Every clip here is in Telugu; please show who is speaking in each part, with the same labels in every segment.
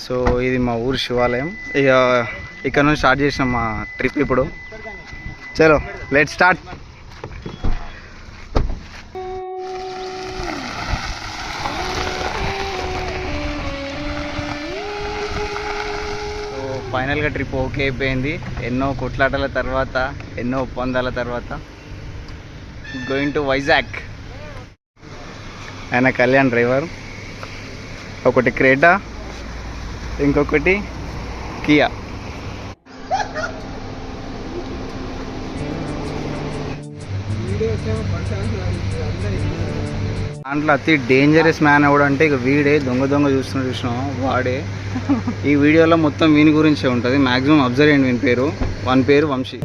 Speaker 1: సో ఇది మా ఊరు శివాలయం. ఇక ఇక్కడ నుంచి స్టార్ట్ చేసినాం మా ట్రిప్. ఇప్పుడు చలో లెట్స్ స్టార్ట్. సో ఫైనల్గా ట్రిప్ ఓకే అయిపోయింది. ఎన్నో కొట్లాటల తర్వాత, ఎన్నో ఒప్పందాల తర్వాత గోయింగ్ టు వైజాగ్. ఆయన కళ్యాణ్ డ్రైవర్, ఒకటి క్రేటా, ఇంకొకటి కియా. దాంట్లో అతి డేంజరస్ మ్యాన్ ఎవడు అంటే ఇక వీడే. దొంగ చూసినాం వాడే. ఈ వీడియోలో మొత్తం వీని గురించే ఉంటుంది. మ్యాక్సిమం అబ్జర్వ్ చేయండి వీని పేరు. వన్ పేరు వంశీ.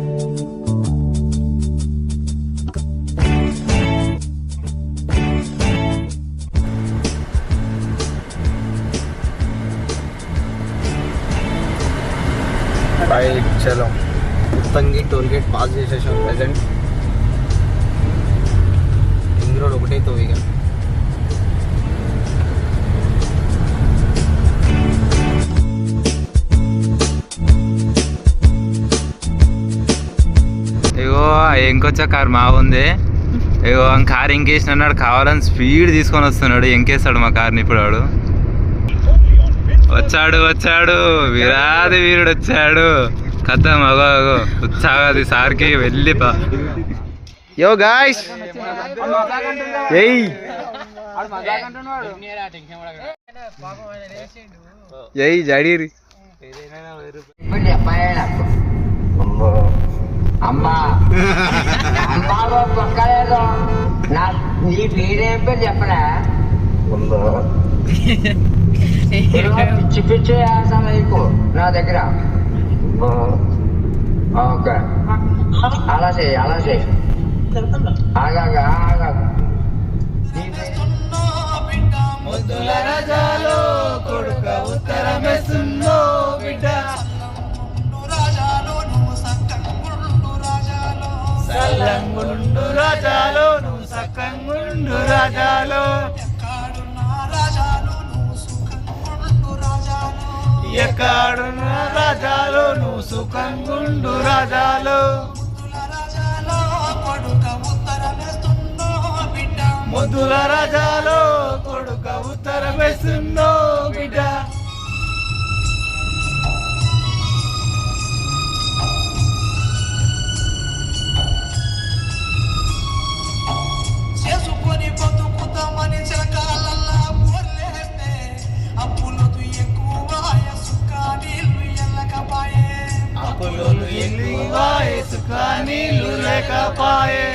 Speaker 1: చలో ఉత్తంగి టోల్ గేట్ పాస్ చేసేసాం. ప్రజెంట్ రింగ్ రోడ్ ఒకటే తోవిగా.
Speaker 2: ఇగో ఇంకొచ్చా కారు మా ఉంది. ఇగో కారు ఇంకేసినాడు, కావాలని స్పీడ్ తీసుకొని వస్తున్నాడు. ఇంకేస్తాడు మా కార్ని ఇప్పుడు. వాడు వచ్చాడు వీరాది వీరుడు వచ్చాడు. కథ మగో ఉత్సాహది సార్కి వెళ్ళి
Speaker 1: యో గాయ్స్ ఏయ్ జడీరి
Speaker 3: అమ్మా పక్కలేదు. నీ పేరేం పేరు చెప్పరా? పిచ్చి పిచ్చి ఆసం అయిపో నా దగ్గర. ఓకే అలా చేయి ఆగా
Speaker 2: ముద్దుల రాజాలో కొడుక ఉత్తరమేస్తున్నో బిడ్డ. సల్లంగుండు రాజాలో నువ్వు సక్కంగుండు రాజాలో. ఎక్కడున్న రాజాలో నువ్వు సుఖంగుండు రాజాలో. ముద్దుల రాజాలో కొడుక ఉత్తరమేస్తున్నో బిడ్డ.
Speaker 4: చేసుకొని బతుకుతామని చిరకాలల్లా బోర్లేస్తే అప్పులు ఎక్కువాయ సుఖా నీళ్ళు ఎల్లకపాయే.
Speaker 2: అప్పులు ఎక్కువాయ సుఖా నీళ్ళు లేకపాయే.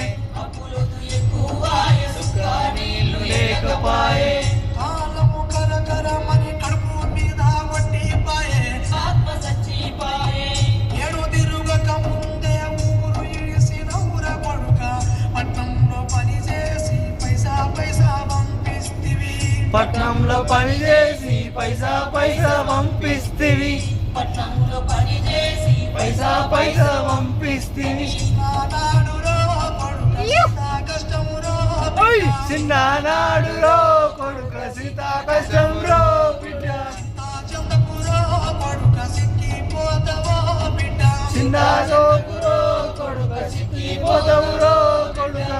Speaker 2: లేకపాయే.
Speaker 4: కాలము కరకరమని కడుపు మీద వడ్డీపాయే. ఆత్మ సచ్చిపాయే. ఏడు తిరుగక ముందే ఊరు ఇడిసిన ఊర కొడుక పట్నంలో పనిచేసి పైసా పంపిస్తివి.
Speaker 2: పట్నంలో పనిచేసి పైసా పంపిస్తివి.
Speaker 4: పట్నంలో పనిచేసి
Speaker 2: పైసా పంపిస్తివి.
Speaker 4: నాడు రో కొడుక కష్టము రో.
Speaker 2: చిన్ననాడు రో కొడుక సీత కష్టం రో బిడ్డ. చిన్నారో కొడుక సిక్కిపోతావు రో కొడుక.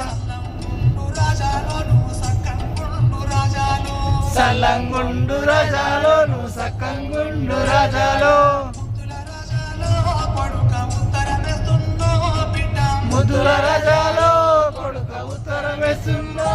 Speaker 2: సల్లంగుండు రాజాలో నువ్వు సక్కంగుండు రాజాలో. ముద్దుల రాజాలో కొడుక ఉత్తరమేస్తున్నో.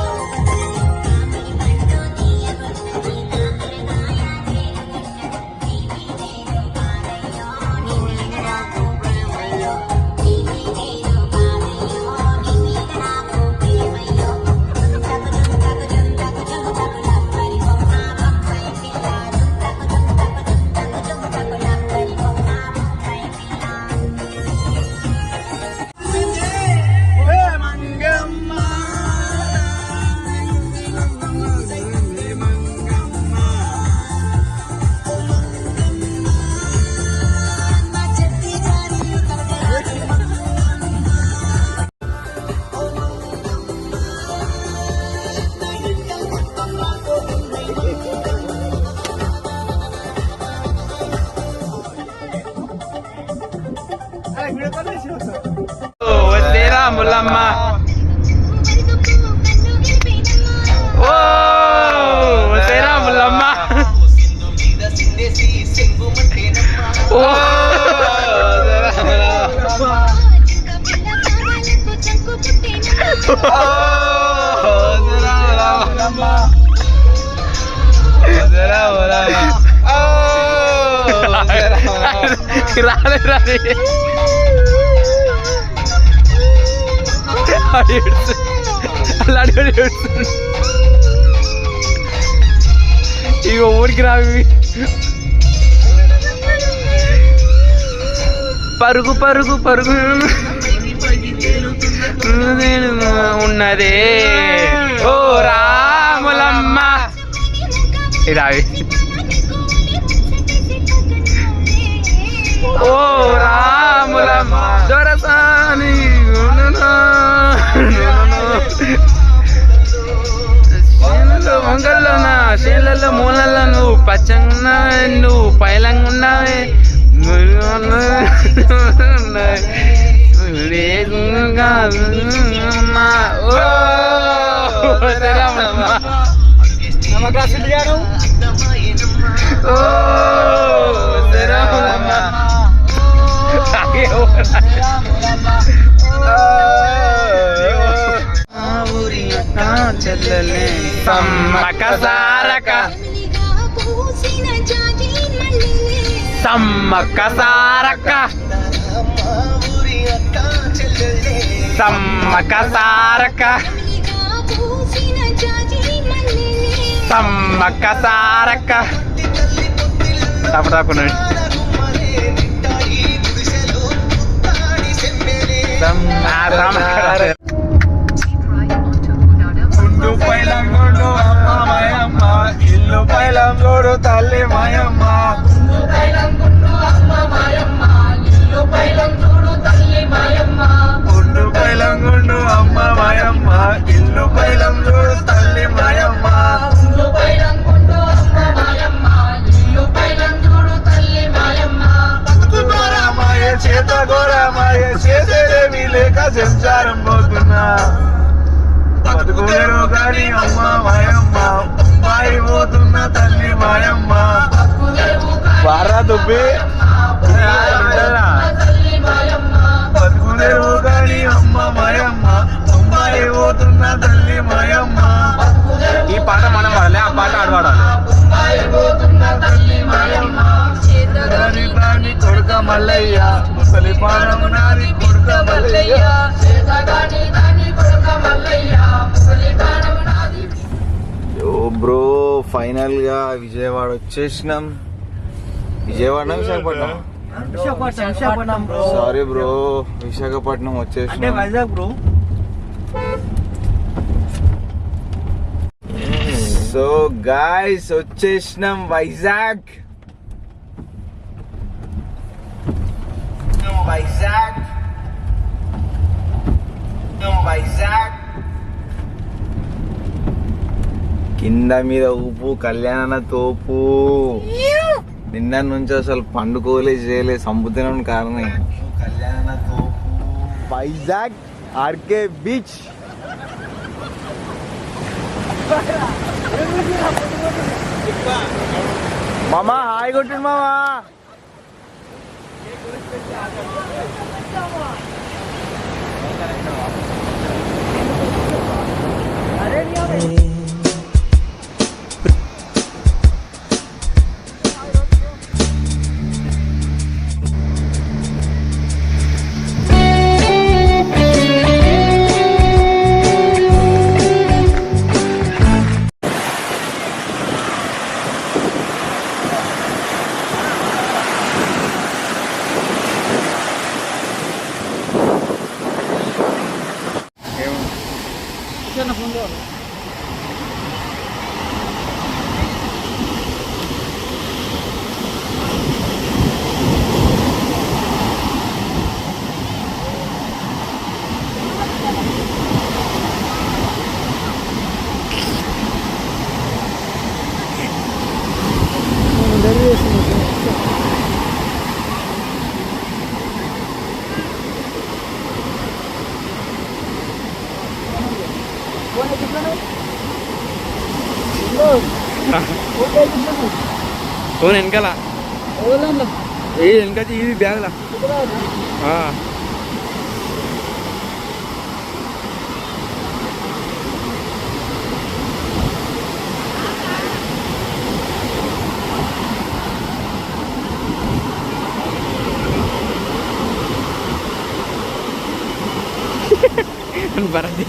Speaker 2: రాలే రాలే ఇక ఊరికి రావి పరుగు పరుగు పరుగు ఉన్నదే ఓ రాములమ్మ రావి ఓ రాములమ్మ దొరసాని వంగల్లోనా శీలలో మూలల్లో నువ్వు పచ్చంగా నువ్వు పైలంగా ఉన్నావే సమ్మక సారక సమ్మక్క సారక్క సమ్మక్క సారక్క సమ్మక్క సారక్క తప్పకుండా ఇల్లు పైలంగోడు తల్లి మాయమ్మ ఉండు పైలంగుండు అమ్మ మాయమ్మ ఇల్లు పైలంగోడు తల్లి మాయమ్మ బతుకుగోరామాయ చేత గోరామాయ చేసేదేమీ లేక సంసారం పోతున్నా బతుకులేరు కానీ అమ్మ మాయమ్మ అమ్మాయి పోతున్న తల్లి మాయమ్మ బారా దుబ్బి బతుకులేరు కానీ అమ్మ మాయమ్మ అమ్మాయి పోతున్న తల్లి మాయమ్మ. ఈ పాట మనం పాడాలి, ఆ పాట ఆడవాడాలి. దాని కొడుక మల్లయ్య ముసలి పానం నాది కొడుక మల్లయ్య. బ్రో ఫైనల్ గా విజయవాడ వచ్చేసినాం. విజయవాడ విశాఖపట్నం? సారీ బ్రో, విశాఖపట్నం వచ్చేసినాం. సో గాయ్స్ వచ్చేసినాం వైజాగ్. వైజాగ్ వైజాగ్ కింద మీద ఊపు, కళ్యాణ తోపు. నిన్న నుంచి అసలు పండుకోలే చేయలే, సంపుతున్నాం కారణం. కళ్యాణ తోపు వైజాగ్ ఆర్కే బీచ్. మామా హాయ్ కొట్టు మామా. ఫోన్ వెనకాల
Speaker 5: ఇంకా ఇది బ్యాగ్లా భరత్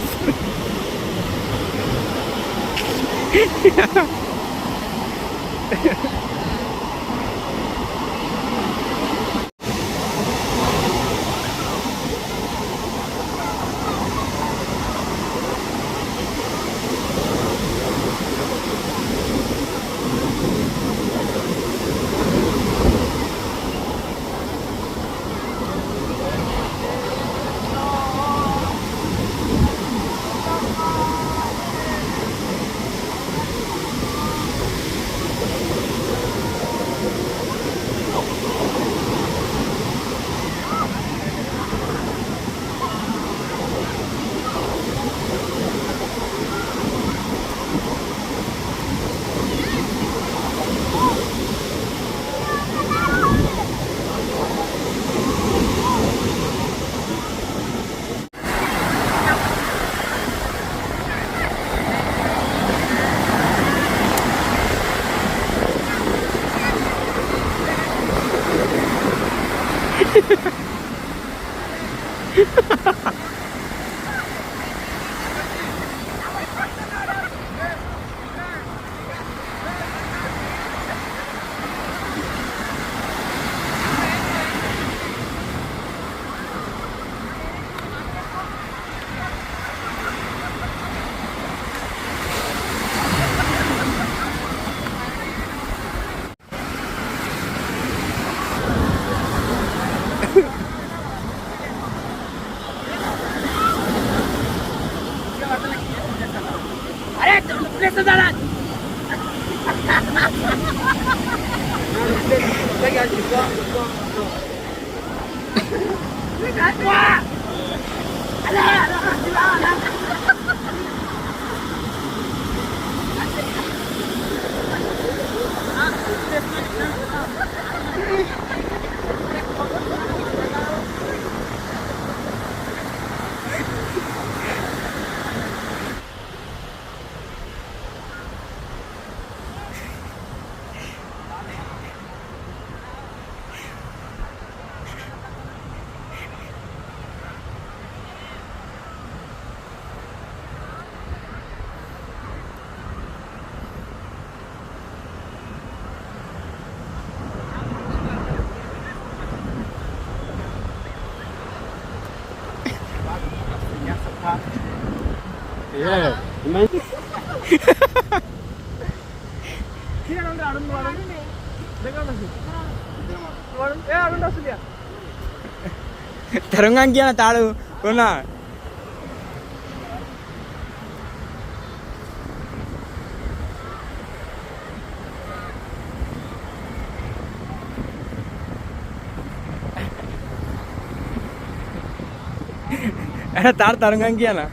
Speaker 5: తెలంగాణకి తాడు కొన్నా तार तरंगा किया ना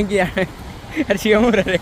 Speaker 5: किया अरे शिवम रे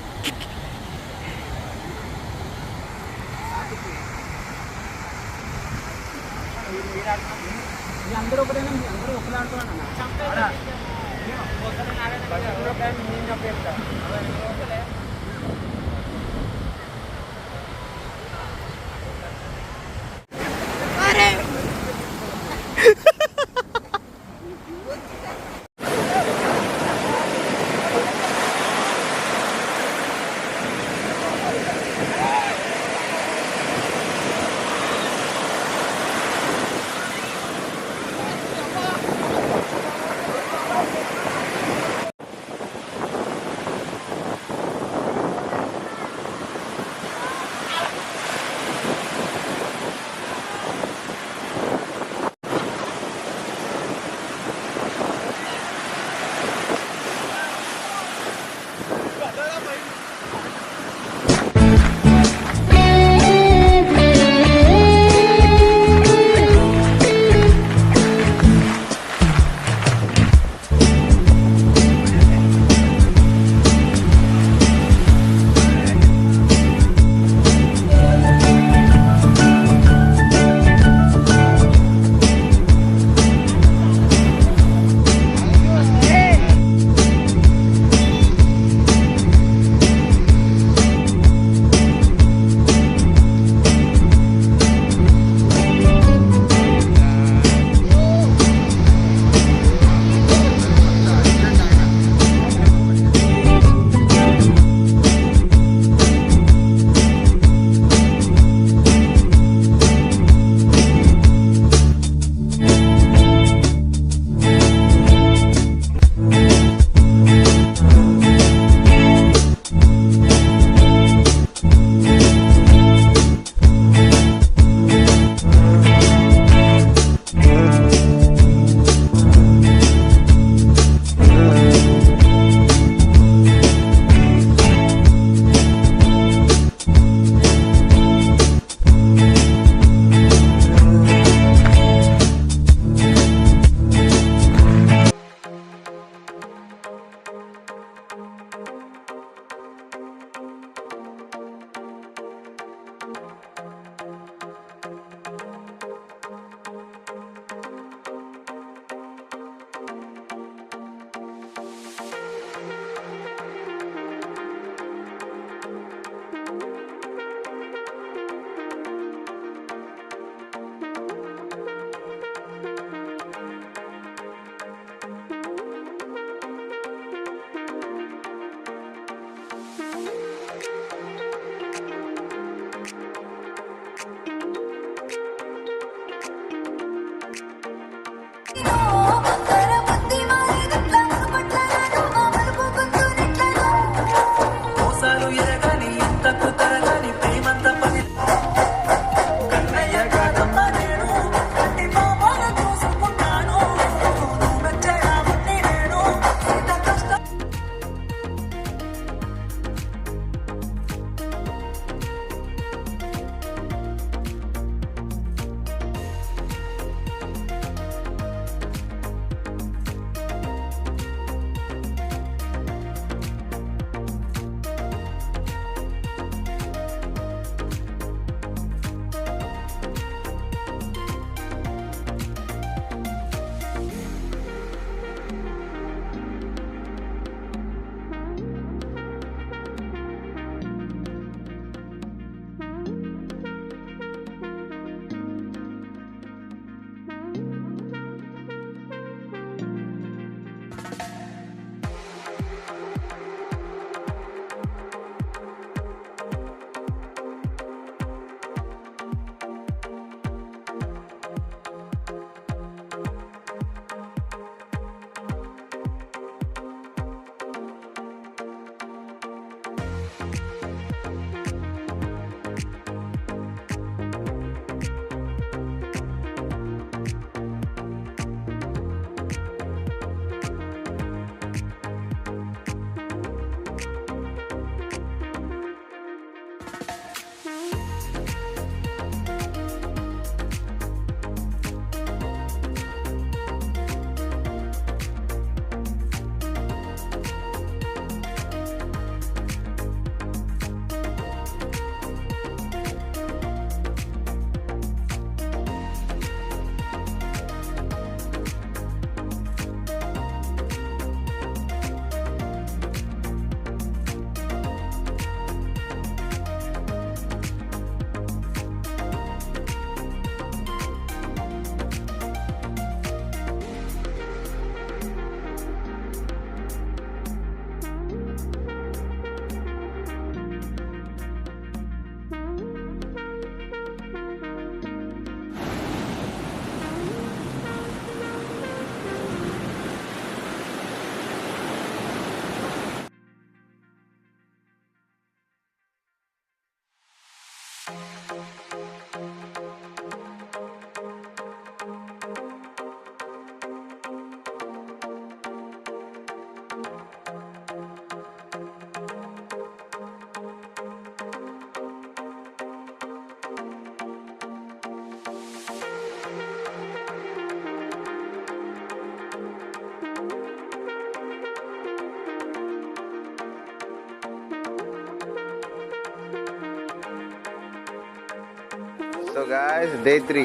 Speaker 1: so guys day 3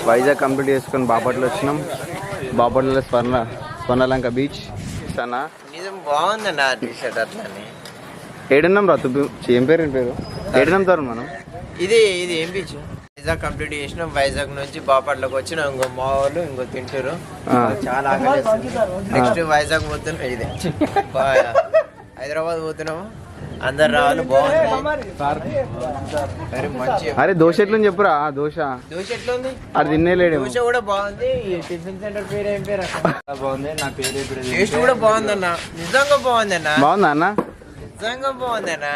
Speaker 1: Vizag complete చేసుకొని బాపట్ల వచ్చినాం. బాపట్లలో స్వర్ణలంక బీచ్ సన్నా
Speaker 5: బాగుందండి ఆ టీ షర్ట్ అట్లని.
Speaker 1: ఏడున్నాం రా ఏం పేరు ఏడున్నాం తరుణ్ మనం.
Speaker 5: ఇది ఏం బీచ్? వైజాగ్ కంప్లీట్ చేసినాం. వైజాగ్ నుంచి బాపట్లకు వచ్చిన ఇంకో మా వాళ్ళు ఇంకో తింటారు. చాలా నెక్స్ట్ వైజాగ్ పోతున్నాం. ఇదే హైదరాబాద్ పోతున్నాము. అందరు రావాలి. బాగుంది.
Speaker 1: అరే దోశ ఎట్లని చెప్పురా. దోశ
Speaker 5: ఎట్లా ఉంది?
Speaker 1: అది తినేలేడు.
Speaker 5: దోశ కూడా బాగుంది. టిఫిన్ సెంటర్ పేరు ఏం పేరు? బాగుంది. నా పేరు టేస్ట్ కూడా బాగుందన్న. నిజంగా బాగుందన్న.
Speaker 1: బాగుందా అన్న?
Speaker 5: నిజంగా బాగుందన్న.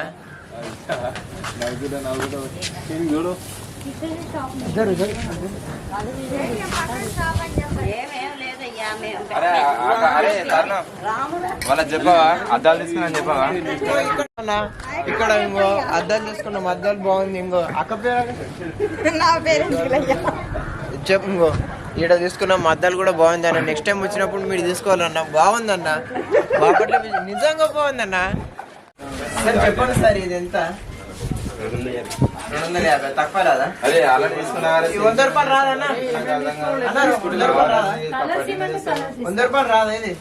Speaker 2: వాళ్ళ చెప్పవా అద్దాలు తీసుకున్నా చెప్పవా?
Speaker 5: ఇక్కడ ఇంకో అద్దాలు తీసుకున్నాం. అద్దాలు బాగుంది. ఇంకో అక్క పేరు చెప్పు. ఇంకో ఈడ తీసుకున్నాం. అద్దాలు కూడా బాగుంది అన్న. నెక్స్ట్ టైం వచ్చినప్పుడు మీరు తీసుకోవాలన్న. బాగుందన్న. బాపట్ల నిజంగా బాగుందన్న. సార్ చెప్పండి సార్ ఇది ఎంత? 250. తక్కువ రాదా?
Speaker 2: అదే ఆల్రెడీ తీసుకున్నా.
Speaker 5: 100 రూపాయలు రాదన్న. 100 రూపాయలు రాదా? ఇది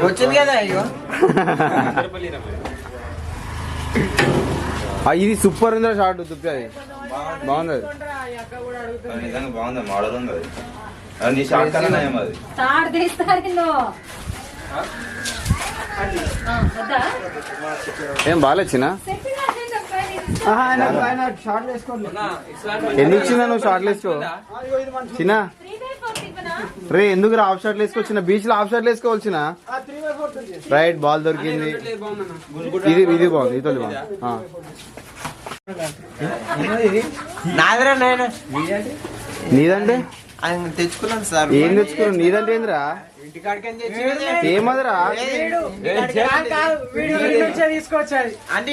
Speaker 5: వచ్చింది కదా. ఇగో
Speaker 1: ఇది సూపర్ ఉందా షార్ట్ దుప్పి. అది బాగుంది.
Speaker 2: నిజంగా బాగుంది. మోడల్ ఉంది అది. అది షార్ట్ కన్నా ఏమో అది.
Speaker 1: ఏం బాగాలేచ్చినా? ఎందుకు చిన్న నువ్వు షార్ట్లు వేసుకో చిన్న? రే ఎందుకు రా హాఫ్ షార్ట్లు వేసుకోవచ్చిన? బీచ్ లో హాఫ్ షార్ట్లు వేసుకోవాల్సిన. రైట్ బాల్ దొరికింది. ఇది బాగుంది. ఇది బాగుంది.
Speaker 5: నాదరా నాయన.
Speaker 1: నీదంటే
Speaker 5: తెచ్చుకున్నాను సార్.
Speaker 1: ఏం తెచ్చుకున్నావు? నీదంటే ఏందిరా? ఏమదరా?
Speaker 5: అంటే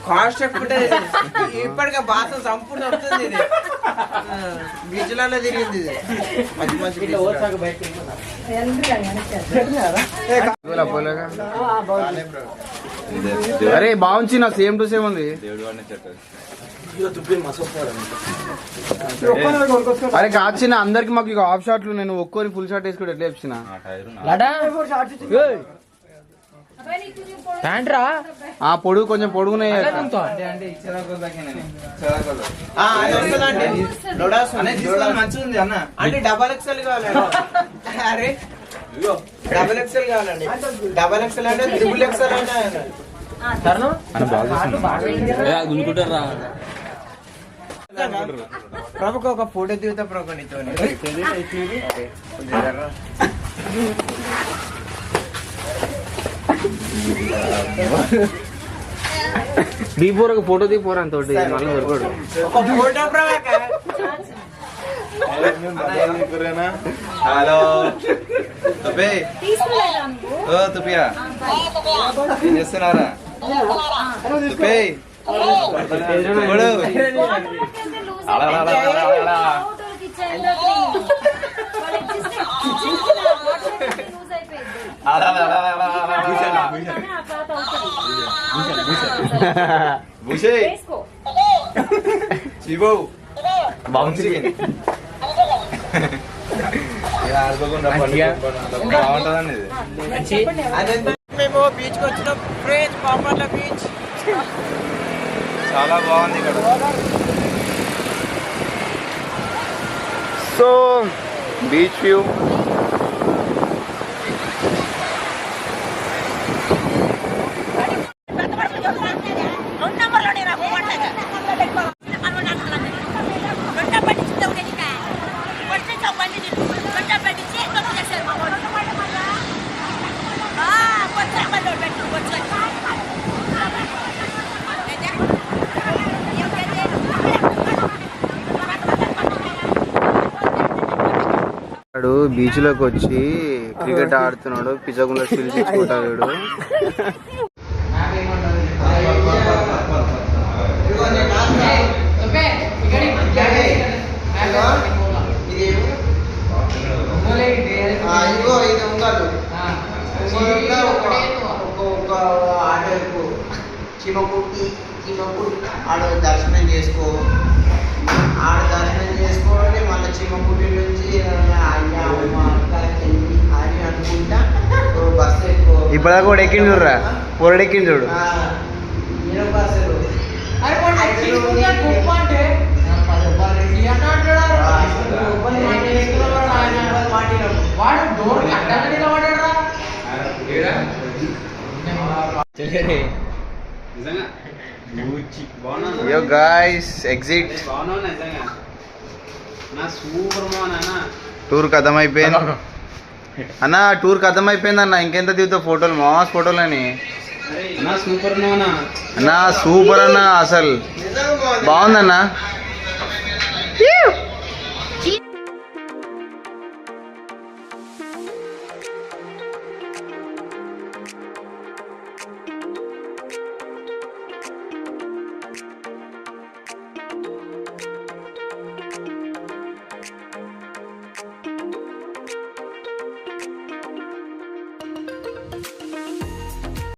Speaker 5: కాస్ట్ ఎక్కువ ఇప్పటికే బాగా సంపూర్ణ అవుతుంది. ఇది బీచ్లలో తిరిగింది. ఇది మంచి మంచి
Speaker 1: అరే బాగుంది. నా సేమ్ టు సేమ్ ఉంది. అరే కాచిన అందరికి మాకు ఇక హాఫ్ షాట్లు. నేను ఒక్కొని ఫుల్ షాట్ వేసుకుంటే ఎట్లా చెప్పిన? పొడుగు కొంచెం పొడుగున్నాయి.
Speaker 2: మంచిగా అన్న.
Speaker 5: అంటే డబల్ ఎక్స్ఎల్ కావాలండి. అరే డబల్ ఎక్స్ఎల్ కావాలండి. డబల్ ఎక్స్ఎల్ అంటే ట్రిపుల్ ఎక్స్ఎల్ అంటే ప్రభుకు ఒక ఫోటో దిగుతా ప్రభు నీతో.
Speaker 1: దిగిపోరు ఒక ఫోటో దిగిపోరా అంత మళ్ళీ దొరకడు.
Speaker 5: ఒక ఫోటో ప్రభాక.
Speaker 2: హలో తుపే. ఓ తుపియా ఏం చేస్తున్నారా? తుపే బాగుంటుందండి.
Speaker 5: మేము బీచ్ కి వచ్చిన ఫ్రెండ్స్. బాపట్ల బీచ్
Speaker 2: చాలా బాగుంది ఇక్కడ.
Speaker 1: So beach view. బీచ్ లోకి వచ్చి క్రికెట్ ఆడుతున్నాడు. పిచ్చకుండా స్టిల్స్ ఇచ్చుకుంటాడు వీడు.
Speaker 5: చిమకుట్టి ఆడ దర్శనం చేసుకో, ఆడ దర్శనం చేసుకోవాలి. మళ్ళీ చిమ్మపుట్టి నుంచి అయ్యా అమ్మ అక్క చెల్లి అని అనుకుంటా బస్సు ఎక్కువ.
Speaker 1: ఇప్పుడు కూడా ఎక్కింది చూడరా, పొరడు ఎక్కింది చూడు.
Speaker 5: బస్సులు
Speaker 1: యో గాయ్స్ ఎగ్జిట్. టూర్ ఖతం అయిపోయింది అన్న, టూర్ ఖతం అయిపోయింది అన్న. ఇంకెంత దిగుతావు ఫోటోలు, మాస్ ఫోటోలు అని అన్న. సూపర్ అన్న, అసలు బాగుందన్న.